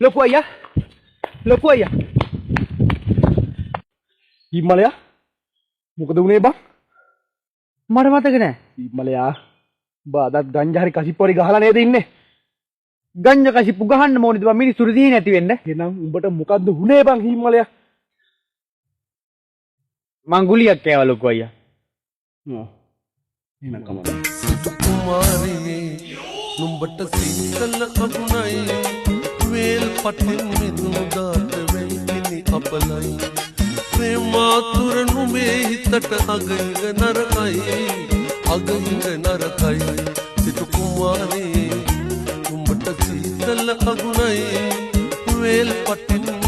ලොකු අයියා. ලොකු අයියා. හිම්මලයා. මොකද උනේ බං? මට මතක නෑ. හිම්මලයා. බාදත් ගංජා හරි කසිප්පු හරි ගහලා නේද ඉන්නේ? ගංජා කසිප්පු ගහන්න ඕනේද බං මිනිස්සුන්ට දී නැති වෙන්න? එහෙනම් උඹට මොකද්ද උනේ බං හිම්මලයා? මං ගුලියක් කෑවා ලොකු අයියා. එහෙනම් කමන්න. කුමාරියේ නුඹට සීතල අගුණයි වේල් පටින් මිදුණු දාට වෙයිනි අපලයි ප්‍රේමාතුර නුඹේ හිතට අගින්ග නරකයි සිටු කුමාරියේ නුඹට සීතල අගුණයි වේල් පටින්